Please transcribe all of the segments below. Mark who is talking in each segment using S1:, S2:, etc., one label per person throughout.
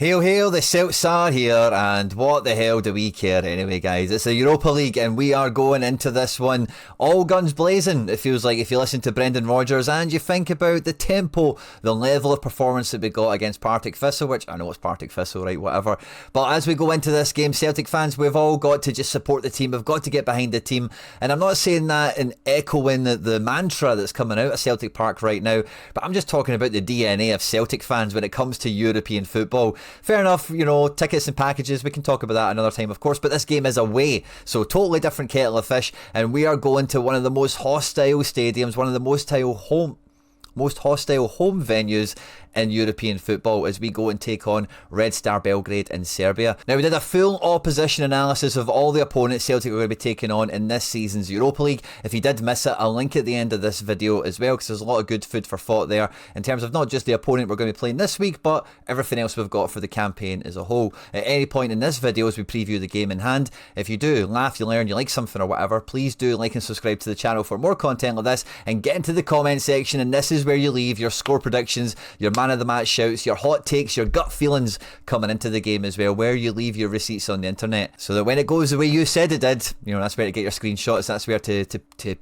S1: Hail, hail, the Celts are here, and what the hell do we care anyway, guys? It's the Europa League, and we are going into this one all guns blazing. It feels like if you listen to Brendan Rodgers and you think about the tempo, the level of performance that we got against Partick Thistle, which I know it's Partick Thistle, right, whatever. But as we go into this game, Celtic fans, we've all got to just support the team. We've got to get behind the team. And I'm not saying that in echoing the mantra that's coming out of Celtic Park right now, but I'm just talking about the DNA of Celtic fans when it comes to European football. Fair enough, you know, tickets and packages, we can talk about that another time, of course, but this game is away, so totally different kettle of fish, and we are going to one of the most hostile stadiums, one of the most hostile home venues in European football as we go and take on Red Star Belgrade in Serbia. Now, we did a full opposition analysis of all the opponents Celtic are going to be taking on in this season's Europa League. If you did miss it, I'll link at the end of this video as well, because there's a lot of good food for thought there in terms of not just the opponent we're going to be playing this week, but everything else we've got for the campaign as a whole. At any point in this video as we preview the game in hand, if you do laugh, you learn, you like something or whatever, please do like and subscribe to the channel for more content like this, and get into the comment section, and this is where you leave your score predictions, your man of the match shouts, your hot takes, your gut feelings coming into the game as well, where you leave your receipts on the internet, so that when it goes the way you said it did, you know, that's where to get your screenshots, that's where to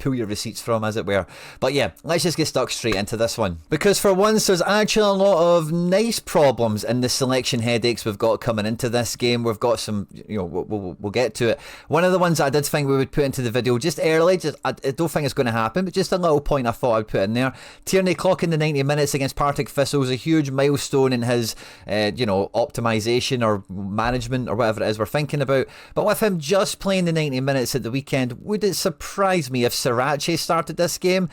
S1: pull your receipts from, as it were. But yeah, let's just get stuck straight into this one, because for once there's actually a lot of nice problems in the selection headaches we've got coming into this game. We've got some, you know, we'll get to it. One of the ones I did think we would put into the video just early, I don't think it's going to happen, but just a little point I thought I'd put in there. Tierney clocking the 90 minutes against Partick Thistle was a huge milestone in his, optimisation or management or whatever it is we're thinking about. But with him just playing the 90 minutes at the weekend, would it surprise me if CeltsAreHere started this game?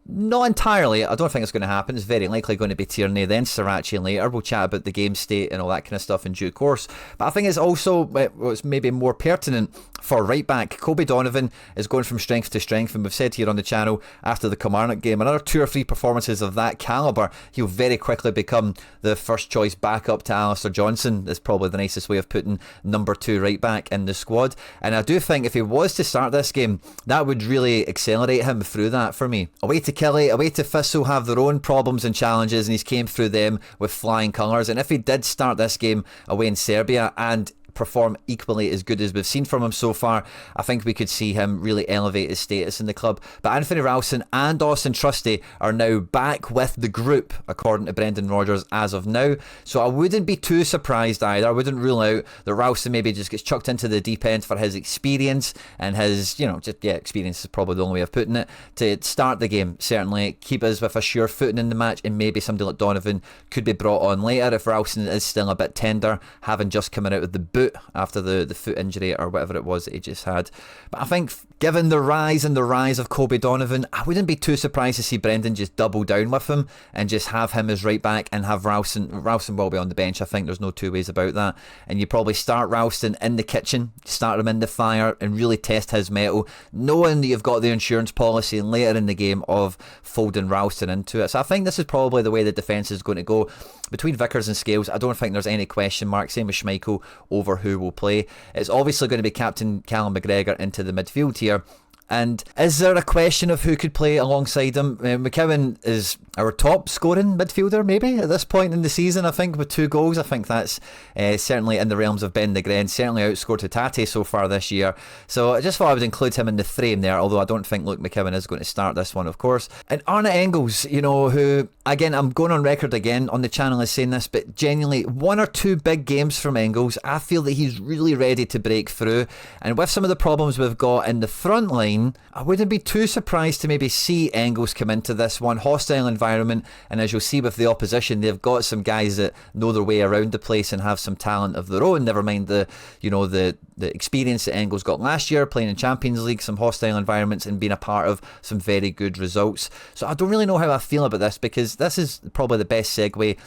S1: Not entirely. I don't think it's going to happen. It's very likely going to be Tierney, then CeltsAreHere later. We'll chat about the game state and all that kind of stuff in due course. But I think it's also what's maybe more pertinent for right back. Kobe Donovan is going from strength to strength, and we've said here on the channel after the Kilmarnock game, another 2 or 3 performances of that calibre, he'll very quickly become the first choice backup to Alistair Johnson. That's probably the nicest way of putting number 2 right back in the squad. And I do think if he was to start this game, that would really accelerate him through that for me. Away to Killie, away to Thistle have their own problems and challenges, and he's came through them with flying colours. And if he did start this game away in Serbia and perform equally as good as we've seen from him so far, I think we could see him really elevate his status in the club. But Anthony Ralston and Austin Trusty are now back with the group, according to Brendan Rodgers as of now, so I wouldn't be too surprised either. I wouldn't rule out that Ralston maybe just gets chucked into the deep end for his experience and his, experience is probably the only way of putting it, to start the game, certainly keep us with a sure footing in the match, and maybe somebody like Donovan could be brought on later if Ralston is still a bit tender, having just coming out of the boot after the foot injury or whatever it was that he just had. But I think given the rise of Kobe Donovan, I wouldn't be too surprised to see Brendan just double down with him and just have him as right back and have Ralston will be on the bench. I think there's no two ways about that, and you probably start Ralston in the kitchen, start him in the fire and really test his mettle, knowing that you've got the insurance policy later in the game of folding Ralston into it. So I think this is probably the way the defence is going to go. Between Vickers and Scales, I don't think there's any question mark, same with Schmeichel, over who will play. It's obviously going to be Captain Callum McGregor into the midfield here. And is there a question of who could play alongside him? McKeown is our top scoring midfielder maybe at this point in the season, I think, with 2 goals. I think that's certainly in the realms of Ben the Gren, certainly outscored Hatate so far this year. So I just thought I would include him in the frame there, although I don't think Luke McKeown is going to start this one, of course. And Arne Engels, who, again, I'm going on record again on the channel as saying this, but genuinely 1 or 2 big games from Engels, I feel that he's really ready to break through. And with some of the problems we've got in the front line, I wouldn't be too surprised to maybe see Engels come into this one. Hostile environment, and as you'll see with the opposition, they've got some guys that know their way around the place and have some talent of their own, never mind the experience that Engels got last year playing in Champions League, some hostile environments and being a part of some very good results. So I don't really know how I feel about this, because this is probably the best segue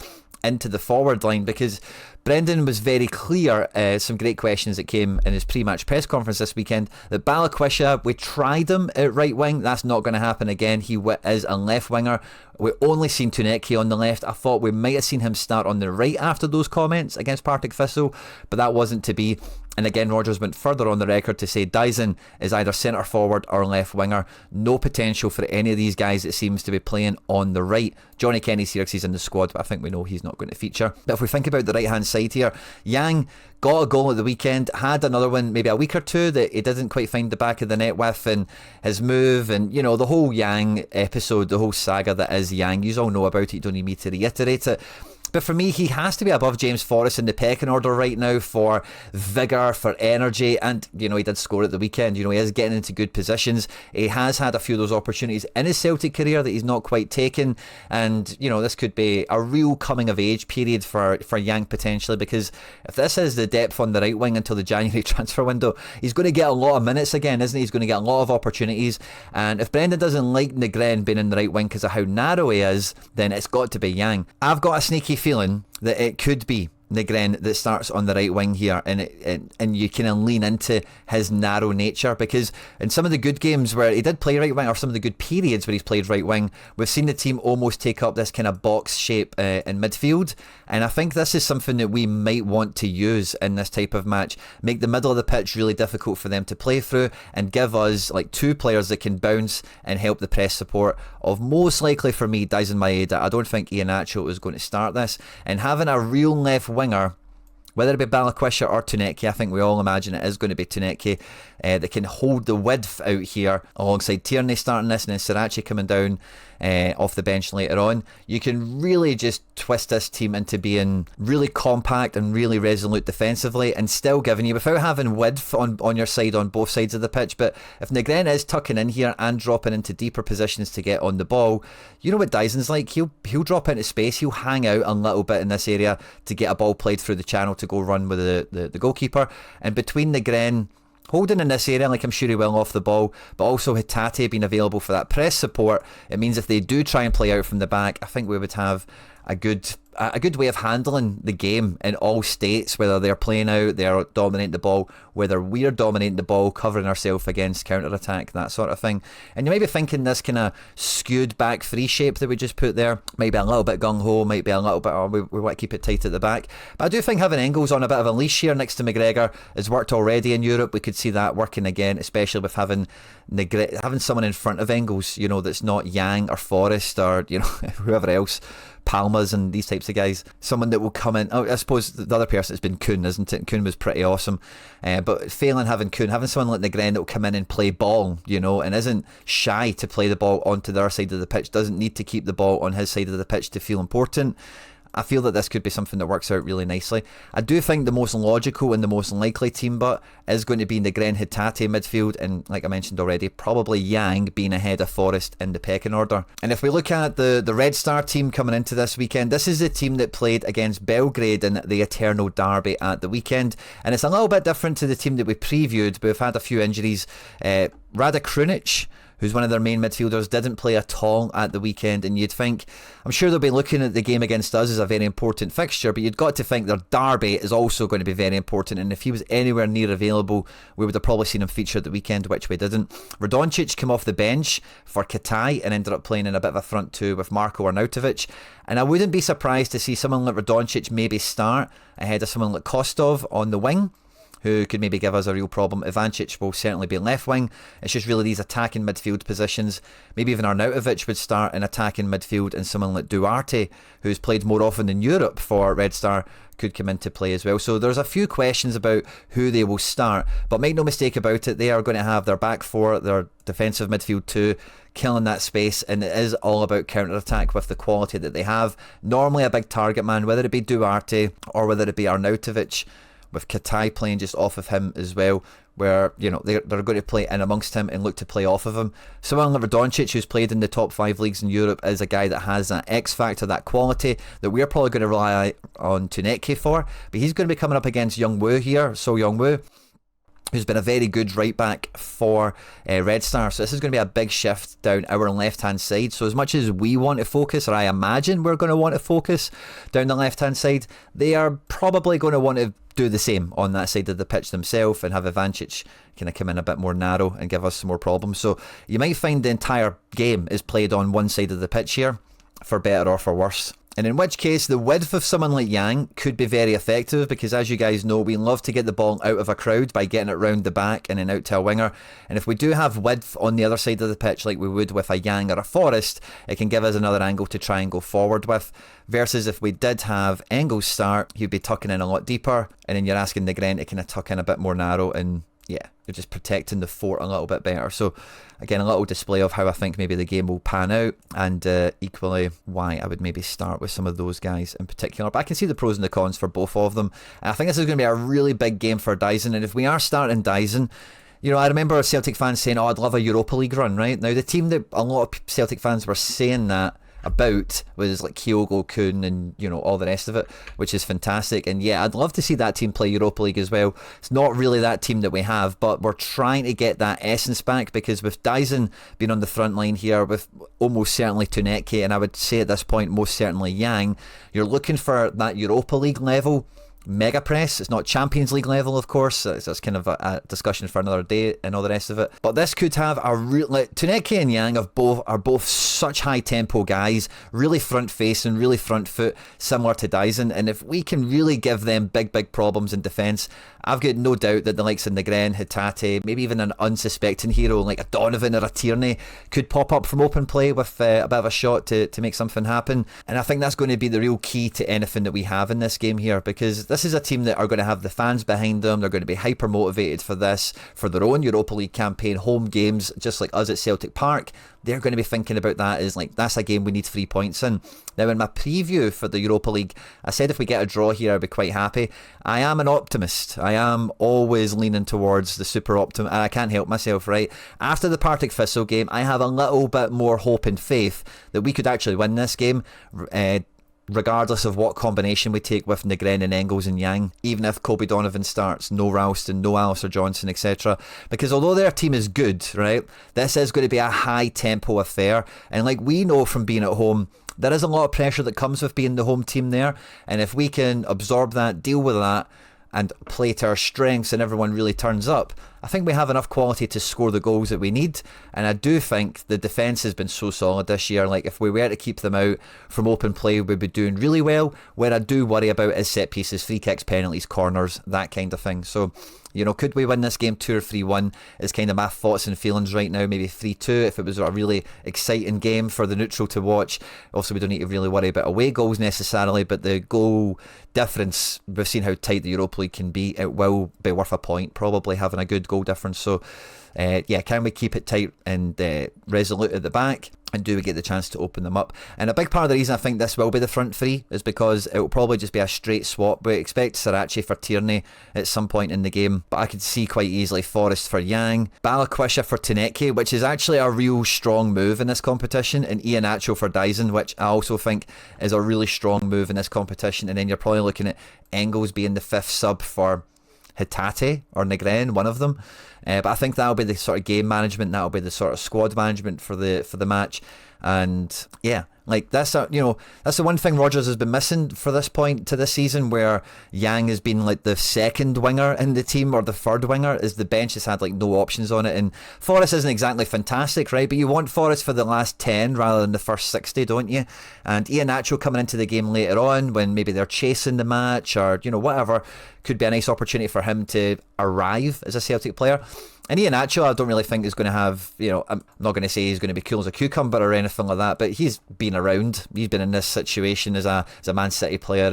S1: into the forward line, because Brendan was very clear, some great questions that came in his pre-match press conference this weekend, that Balikwisha, we tried him at right wing, that's not going to happen again. He is a left winger. We only seen Tuneki on the left. I thought we might have seen him start on the right after those comments against Partick Thistle, but that wasn't to be. And again, Rodgers went further on the record to say Dyson is either centre forward or left winger. No potential for any of these guys that seems to be playing on the right. Johnny Kenny's here because he's in the squad, but I think we know he's not going to feature. But if we think about the right hand side, side here. Yang got a goal at the weekend, had another one maybe a week or two that he didn't quite find the back of the net with, and his move, and you know, the whole Yang episode, the whole saga that is Yang. You all know about it, you don't need me to reiterate it. But for me, he has to be above James Forrest in the pecking order right now for vigour, for energy, and, you know, he did score at the weekend. You know, he is getting into good positions. He has had a few of those opportunities in his Celtic career that he's not quite taken, and, you know, this could be a real coming-of-age period for Yang potentially, because if this is the depth on the right wing until the January transfer window, he's going to get a lot of minutes again, isn't he? He's going to get a lot of opportunities, and if Brendan doesn't like Negren being in the right wing because of how narrow he is, then it's got to be Yang. I've got a sneaky feeling that it could be Negren that starts on the right wing here, and you can lean into his narrow nature, because in some of the good games where he did play right wing, or some of the good periods where he's played right wing, we've seen the team almost take up this kind of box shape in midfield, and I think this is something that we might want to use in this type of match. Make the middle of the pitch really difficult for them to play through, and give us like two players that can bounce and help the press support of, most likely for me, Daisen Maeda. I don't think Iheanacho is going to start this, and having a real left winger, whether it be Balikwisha or Tuneki, I think we all imagine it is going to be Tuneki, that can hold the width out here alongside Tierney starting this, and then Sriracha coming down off the bench later on. You can really just twist this team into being really compact and really resolute defensively, and still giving you, without having width on your side on both sides of the pitch. But if Negren is tucking in here and dropping into deeper positions to get on the ball, you know what Daisen's like, he'll drop into space, he'll hang out a little bit in this area to get a ball played through the channel to go run with the goalkeeper. And between Negren holding in this area, like I'm sure he will off the ball, but also Hatate being available for that press support, it means if they do try and play out from the back, I think we would have a good way of handling the game in all states, whether they're playing out, they're dominating the ball, whether we're dominating the ball, covering ourselves against counter-attack, that sort of thing. And you might be thinking this kind of skewed back three shape that we just put there might be a little bit gung-ho, might be a little bit, oh, we want to keep it tight at the back. But I do think having Engels on a bit of a leash here next to McGregor has worked already in Europe. We could see that working again, especially with having someone in front of Engels, you know, that's not Yang or Forrest or, you know, whoever else, Palmas and these types of guys. Someone that will come in. Oh, I suppose the other person has been Kuhn, isn't it? Kuhn was pretty awesome. But failing having Kuhn, having someone like Negren that will come in and play ball, you know, and isn't shy to play the ball onto their side of the pitch, doesn't need to keep the ball on his side of the pitch to feel important. I feel that this could be something that works out really nicely. I do think the most logical and the most likely team but is going to be Negren Hatate midfield, and like I mentioned already, probably Yang being ahead of Forrest in the pecking order. And if we look at the Red Star team coming into this weekend, this is the team that played against Belgrade in the Eternal Derby at the weekend, and it's a little bit different to the team that we previewed, but we've had a few injuries. Rada Krunic, who's one of their main midfielders, didn't play at all at the weekend, and you'd think, I'm sure they'll be looking at the game against us as a very important fixture, but you'd got to think their derby is also going to be very important, and if he was anywhere near available, we would have probably seen him feature at the weekend, which we didn't. Radoncic came off the bench for Katai and ended up playing in a bit of a front two with Marko Arnautovic, and I wouldn't be surprised to see someone like Radoncic maybe start ahead of someone like Kostov on the wing, who could maybe give us a real problem. Ivancic will certainly be left wing. It's just really these attacking midfield positions. Maybe even Arnautovic would start in attacking midfield, and someone like Duarte, who's played more often in Europe for Red Star, could come into play as well. So there's a few questions about who they will start, but make no mistake about it, they are going to have their back four, their defensive midfield two, killing that space, and it is all about counter-attack with the quality that they have. Normally a big target man, whether it be Duarte or whether it be Arnautovic, with Katai playing just off of him as well, where, you know, they're going to play in amongst him and look to play off of him. Someone like Radoncic, who's played in the top 5 leagues in Europe, is a guy that has that X factor, that quality that we're probably going to rely on Tuneki for, but he's going to be coming up against Young Woo here, So Young Woo, who's been a very good right back for Red Star. So this is going to be a big shift down our left hand side. So as much as we want to focus, or I imagine we're going to want to focus down the left hand side, they are probably going to want to do the same on that side of the pitch themselves, and have Ivancic kind of come in a bit more narrow and give us some more problems. So you might find the entire game is played on one side of the pitch here, for better or for worse. And in which case, the width of someone like Yang could be very effective because, as you guys know, we love to get the ball out of a crowd by getting it round the back and then out to a winger. And if we do have width on the other side of the pitch like we would with a Yang or a Forrest, it can give us another angle to try and go forward with. Versus if we did have Engels start, he'd be tucking in a lot deeper, and then you're asking Negren to kind of tuck in a bit more narrow, and yeah, you're just protecting the fort a little bit better. So again, a little display of how I think maybe the game will pan out, and equally why I would maybe start with some of those guys in particular. But I can see the pros and the cons for both of them. And I think this is going to be a really big game for Dyson, and if we are starting Dyson, you know, I remember Celtic fans saying, oh, I'd love a Europa League run, right? Now, the team that a lot of Celtic fans were saying that about was like Kyogo, Kun, and you know, all the rest of it, which is fantastic. And yeah, I'd love to see that team play Europa League as well. It's not really that team that we have, but we're trying to get that essence back, because with Dyson being on the front line here, with almost certainly Tuneke, and I would say at this point most certainly Yang, you're looking for that Europa League level mega press. It's not Champions League level, of course. That's kind of a discussion for another day and all the rest of it. But this could have a real, like, Tuneke and Yang are both such high tempo guys, really front facing, really front foot, similar to Dyson. And if we can really give them big problems in defence, I've got no doubt that the likes of Negren, Hatate, maybe even an unsuspecting hero like a Donovan or a Tierney could pop up from open play with a bit of a shot to make something happen. And I think that's going to be the real key to anything that we have in this game here, because this is a team that are going to have the fans behind them. They're going to be hyper motivated for this, for their own Europa League campaign, home games, just like us at Celtic Park. They're going to be thinking about that as like, that's a game we need 3 points in. Now, in my preview for the Europa League, I said if we get a draw here, I'd be quite happy. I am an optimist. I am always leaning towards the super optimist, and I can't help myself, right? After the Partick Thistle game, I have a little bit more hope and faith that we could actually win this game, regardless of what combination we take with Negren and Engels and Yang, even if Kobe Donovan starts, no Ralston, no Alistair Johnson, etc. Because although their team is good, right, this is going to be a high tempo affair, and like we know from being at home, there is a lot of pressure that comes with being the home team there, and if we can absorb that, deal with that, and play to our strengths and everyone really turns up, I think we have enough quality to score the goals that we need. And I do think the defence has been so solid this year. Like, if we were to keep them out from open play, we'd be doing really well. Where I do worry about is set pieces, free kicks, penalties, corners, that kind of thing. So, you know, could we win this game 2 or 3-1 is kind of my thoughts and feelings right now. Maybe 3-2 if it was a really exciting game for the neutral to watch. Also, we don't need to really worry about away goals necessarily, but the goal difference, we've seen how tight the Europa League can be. It will be worth a point, probably, having a good goal difference. So yeah, can we keep it tight and resolute at the back, and do we get the chance to open them up? And a big part of the reason I think this will be the front three is because it will probably just be a straight swap. We expect Sarachi for Tierney at some point in the game, but I could see quite easily Forrest for Yang, Balakwisha for Tuneke, which is actually a real strong move in this competition, and Iheanacho for Dyson, which I also think is a really strong move in this competition. And then you're probably looking at Engels being the 5th sub for Hatate or Negren, one of them. But I think that'll be the sort of game management, that'll be the sort of squad management for the match. And yeah, like that's the one thing Rodgers has been missing for this point to this season, where Yang has been like the second winger in the team, or the third winger, is the bench has had like no options on it. And Forrest isn't exactly fantastic, right? But you want Forrest for the last 10 rather than the first 60, don't you? And Iheanacho coming into the game later on, when maybe they're chasing the match or, you know, whatever, could be a nice opportunity for him to arrive as a Celtic player. And Iheanacho, I don't really think is going to have, you know, I'm not going to say he's going to be cool as a cucumber or anything like that, but he's been around. He's been in this situation as a Man City player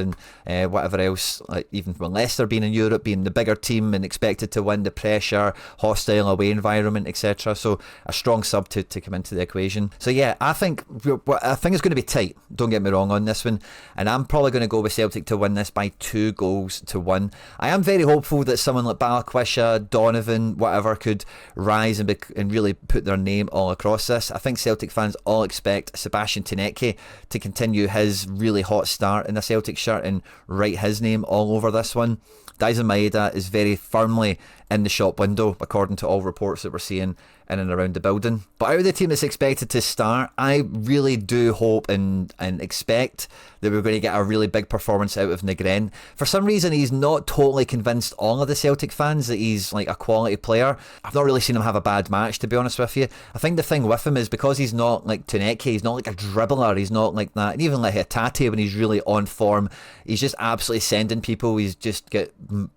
S1: and whatever else, like even when Leicester being in Europe, being the bigger team and expected to win, the pressure, hostile away environment, etc. So a strong sub to come into the equation. So yeah, I think it's going to be tight, don't get me wrong on this one, and I'm probably going to go with Celtic to win this by 2-1. I am very hopeful that someone like Balakwisha, Donovan, whatever, could rise and really put their name all across this. I think Celtic fans all expect Sebastian Tuneke to continue his really hot start in the Celtic shirt and write his name all over this one. Dyson Maeda is very firmly in the shop window, according to all reports that we're seeing in and around the building. But out of the team that's expected to start, I really do hope and expect that we're going to get a really big performance out of Negren. For some reason, he's not totally convinced all of the Celtic fans that he's like a quality player. I've not really seen him have a bad match, to be honest with you. I think the thing with him is because he's not like Taneke, he's not like a dribbler, he's not like that. And even like Hatate, when he's really on form, he's just absolutely sending people. He's just got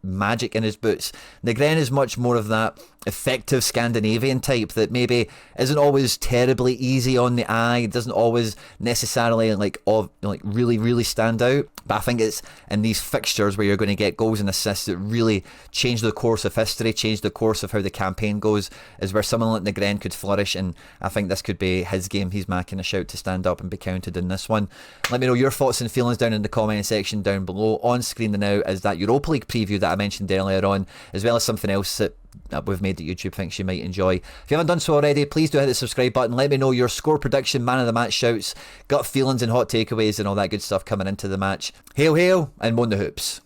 S1: magic in his boots. Negren is much more of that effective Scandinavian type that maybe isn't always terribly easy on the eye, doesn't always necessarily like really stand out. But I think it's in these fixtures where you're going to get goals and assists that really change the course of history, change the course of how the campaign goes, is where someone like Negren could flourish, and I think this could be his game. He's making a shout to stand up and be counted in this one. Let me know your thoughts and feelings down in the comment section down below. On screen now is that Europa League preview that I mentioned earlier on, as well as something else that we've made that YouTube thinks you might enjoy. If you haven't done so already, please do hit the subscribe button. Let me know your score prediction, man of the match shouts, gut feelings and hot takeaways and all that good stuff coming into the match. Hail, hail, and moan the hoops.